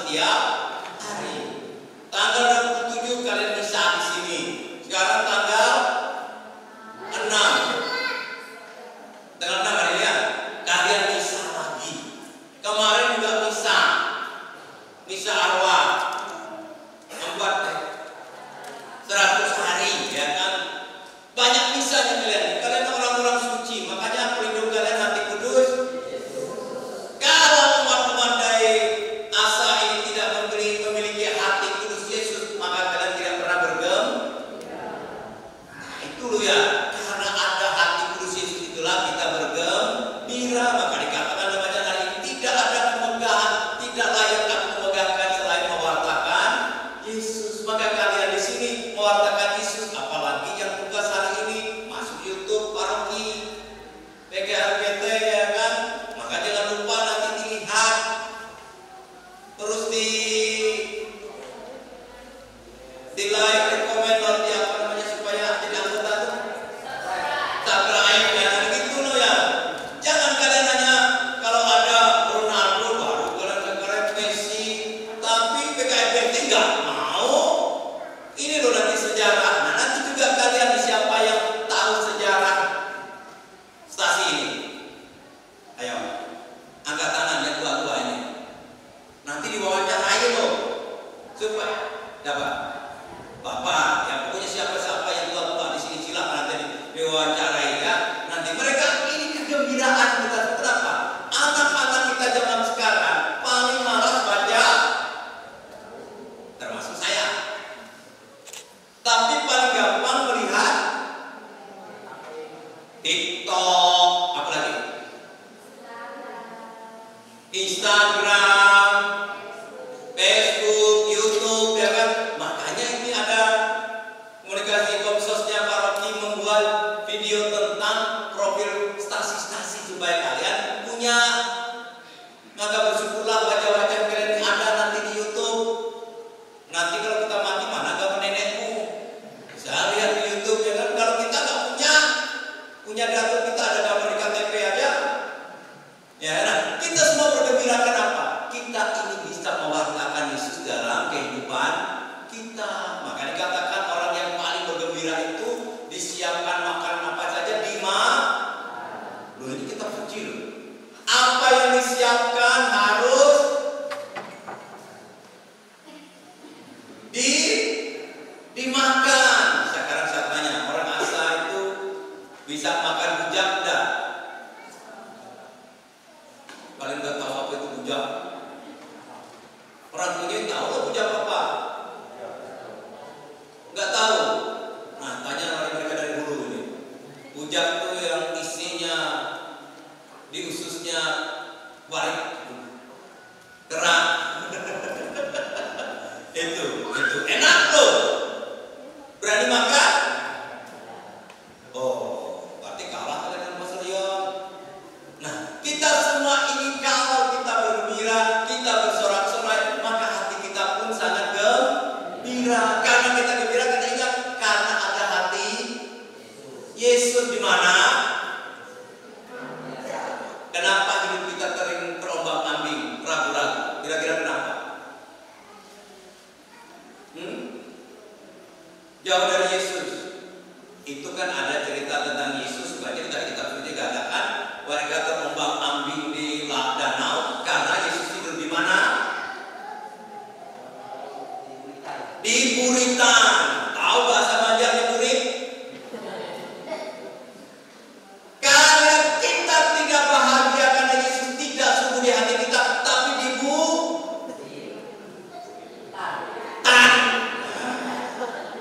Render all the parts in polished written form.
setiap hari. Tanggal 27 kalian bisa di sini. Sekarang tanggal 6. Tanggal 6 hari ya. Kalian bisa lagi. Kemarin juga bisa. Bisa arwah. Membuat 100 hari ya kan. Banyak bisa kalian. Kalian orang-orang suci. Makanya aku rindu kalian hati kudus. Kalau umat-umat dari asa ini tidak memiliki hati kudus Yesus, maka kalian tidak pernah bergembira. Nah, itu loh ya. Karena ada hati kudus Yesus itulah kita bergembira. Maka dikatakan dalam bacaan hari ini tidak ada kemegahan, tidak layak aku memegahkan selain mewartakan Yesus. Maka kalian di sini mewartakan Yesus, apalagi yang tugas hari ini masuk YouTube paroki PGRPT ya kan. Maka jangan lupa nanti dilihat, terus di like, di komen, lalu di apa namanya supaya jadi anggota tuh subscribe ya gitu loh ya. Jangan kalian hanya kalau ada Ronaldo baru kalian subscribe Messi, tapi PGRPT nggak mau. Ini loh nanti sejarah. Nah nanti juga kalian siapa yang tahu sejarah stasi ini? Ayo, angkat tangan yang tua-tua ini. Nanti diwawancarai loh, supaya dapat. Bapak, ya pokoknya siapa-siapa yang tua-tua di sini silakan nanti diwawancarai ya. Nanti mereka ini kegembiraan kita. Kenapa? Anak-anak kita zaman sekarang paling malas baca, termasuk saya. Tapi paling gampang melihat TikTok, apalagi Instagram, Facebook, YouTube ya kan. Makanya ini ada komunikasi komsosnya paroki membuat video tentang profil stasi-stasi supaya kalian punya. Maka bersyukurlah wajah-wajah kalian yang ada nanti di YouTube. Nanti kalau kita mati mana gambar nenekmu? Bisa lihat di YouTube ya kan. Kalau kita nggak punya data, kita ada gambar di KTP aja. Ya, nah, kita semua bergembira kenapa? Kita ini bisa mewartakan Yesus dalam kehidupan kita. Maka dikatakan orang yang paling bergembira itu disiapkan makan apa saja di loh ini kita puji loh. Apa yang disiapkan harus dimakan. Sekarang saya tanya, orang asa itu bisa makan bujak enggak? Paling nggak tahu apa itu bujak. Orang ini tahu loh bujak apa? Nggak tahu. Nah, tanya orang mereka dari dulu ini. Bujak itu yang isinya di ususnya balik gerak. itu enak loh. Berani makan? Oh, berarti kalah kalian dengan Mas Leon. Nah, kita semua ini kalau kita bergembira, kita bersorak-sorai, maka hati kita pun sangat gembira. Karena kita gembira, kita ingat karena ada hati Yesus di mana? Kenapa hidup kita terombang-ambing, ragu-ragu? Kira-kira kenapa? Jauh dari Yesus. Itu kan ada cerita tentang Yesus. Baca tadi kita sudah katakan mereka terombang-ambing di danau karena Yesus tidur di mana? Di buritan. Tahu bahasa Banjarnya burit? Karena kita tidak bahagia karena Yesus tidak sungguh di hati kita, tapi di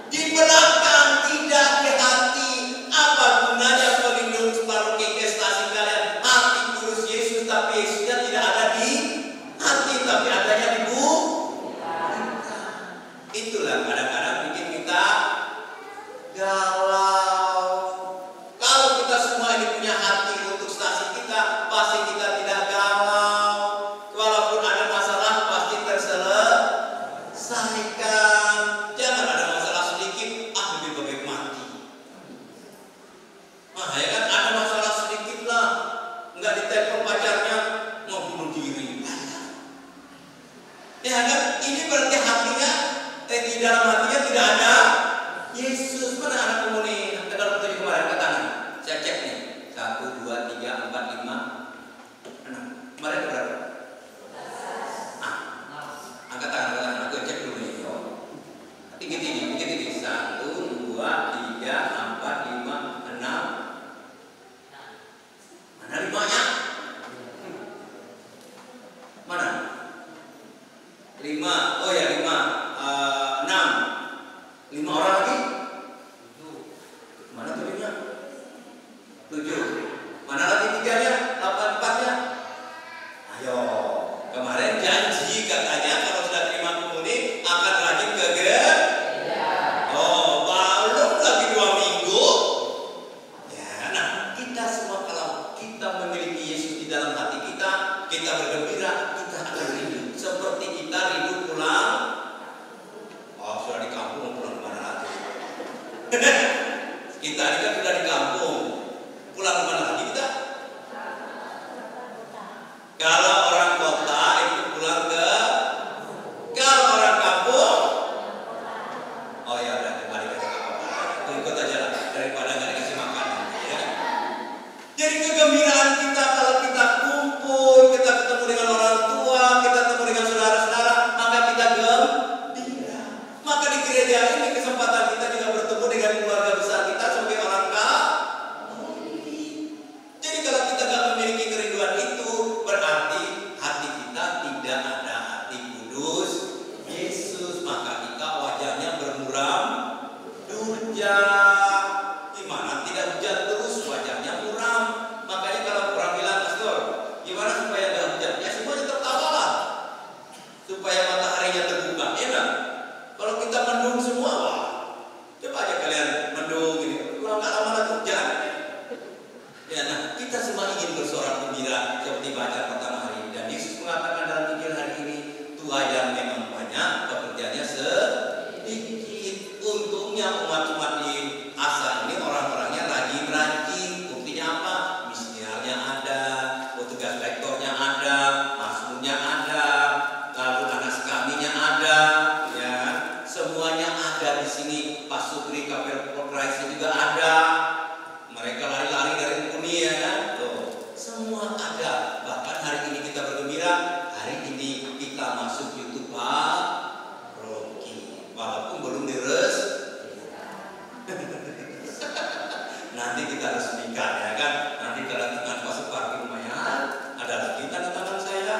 di belakang, tidak di hati. Apa gunanya pelindung paroki prestasi kalian? Hati kurus Yesus, tapi Yesusnya tidak ada di hati, tapi adanya di itulah kadang-kadang bikin kita galau. Kalau kita semua ini punya hati untuk stasi kita, pasti kita tidak galau. Walaupun ada masalah, pasti terselesaikan. Jangan ada masalah sedikit, lebih baik mati. Nah, ya kan ada masalah sedikit lah, nggak ditelepon pacarnya, mau bunuh diri. Ya kan? Ini berarti hatinya, di dalam hatinya tidak ada Yesus. Mana anak komuni? Tanggal 7 kemarin ke tangan. Saya cek nih. 1, 2, 3, 4, 5, 6. Kemarin berapa? Angkat tangan. Aku cek dulu nih. Tinggi. 1, 2, 3, 4, 5, 6. Mana 5-nya? Mana? 5. Oh ya 5. 6. 5 orang lagi? 7. Mana 7-nya? 7. Mana lagi 3-nya? 8, 4-nya? Ayo. Kemarin janji katanya kalau sudah terima komuni akan rajin ke gereja. Oh, belum lagi 2 minggu. Ya, nah kita semua kalau kita memiliki Yesus di dalam hati kita, kita bergembira, kita akan rindu. Seperti kita rindu pulang. Oh, sudah di kampung, pulang kemana lagi? Kita ini kan sudah di kampung, pulang kemana lagi kita? Kalau orang kota itu pulang ke, kalau orang kampung, oh ya udah kembali ke kota, ikut aja lah daripada nggak dikasih makan. Ya. Jadi kegembiraan kita kalau kita kumpul, kita ketemu dengan orang tua, kita ketemu dengan saudara-saudara, maka kita gembira. Maka di gereja ini kesempatan kita juga bertemu dengan keluarga besar kita sebagai orang Katolik. Jadi kalau kita nggak memiliki kerinduan itu, berarti hati kita tidak ada hati kudus Yesus. Maka kita wajahnya bermuram duja. Gimana tidak hujan terus wajahnya muram? Makanya kalau orang bilang, pastor, gimana supaya nggak hujan? Ya semuanya tertawalah, supaya mataharinya terbuka. Ya kan? Kalau kita mendung semua, wah, coba aja kalian mendung ini, kalau nggak lama lagi hujan. Ya, nah kita semua ingin bersorak gembira seperti bacaan pertama hari ini. Dan Yesus mengatakan dalam Injil hari ini, Tuhan yang memang banyak, pekerjaannya sedikit. Untungnya umat-umat di Asa ini orang-orangnya rajin-rajin. Buktinya apa? Misionarnya ada, petugas rektornya ada, masmurnya ada, lalu anak sekaminya ada, ya, semuanya ada di sini. Pak Sukri Kapel Pokraisnya juga ada. Mereka lari-lari dari dunia kan? Tuh, semua ada. Bahkan hari ini kita bergembira, hari ini kita masuk YouTube Pak Rocky. Walaupun belum nanti kita resmikan ya kan. Nanti tanda tangan Pak Supardi lumayan. Ada lagi tanda tangan saya.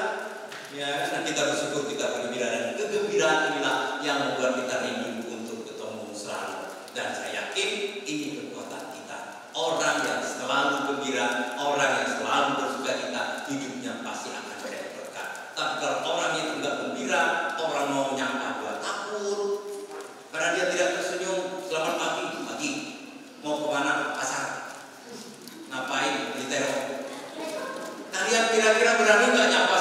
Ya kan, nah, kita bersyukur, kita bergembira, dan kegembiraan inilah yang membuat kita rindu untuk ketemu selalu. Dan saya yakin ini kekuatan kita. Orang yang selalu gembira, orang yang selalu bersuka cita, hidupnya pasti akan menjadi berkat. Tapi kalau orang yang tidak gembira, orang mau nyangka dia takut, karena dia tidak tersenyum. Selamat pagi, mau kemana? Pasar. Ngapain? Beli terong. Kalian kira-kira berani nggak nyapa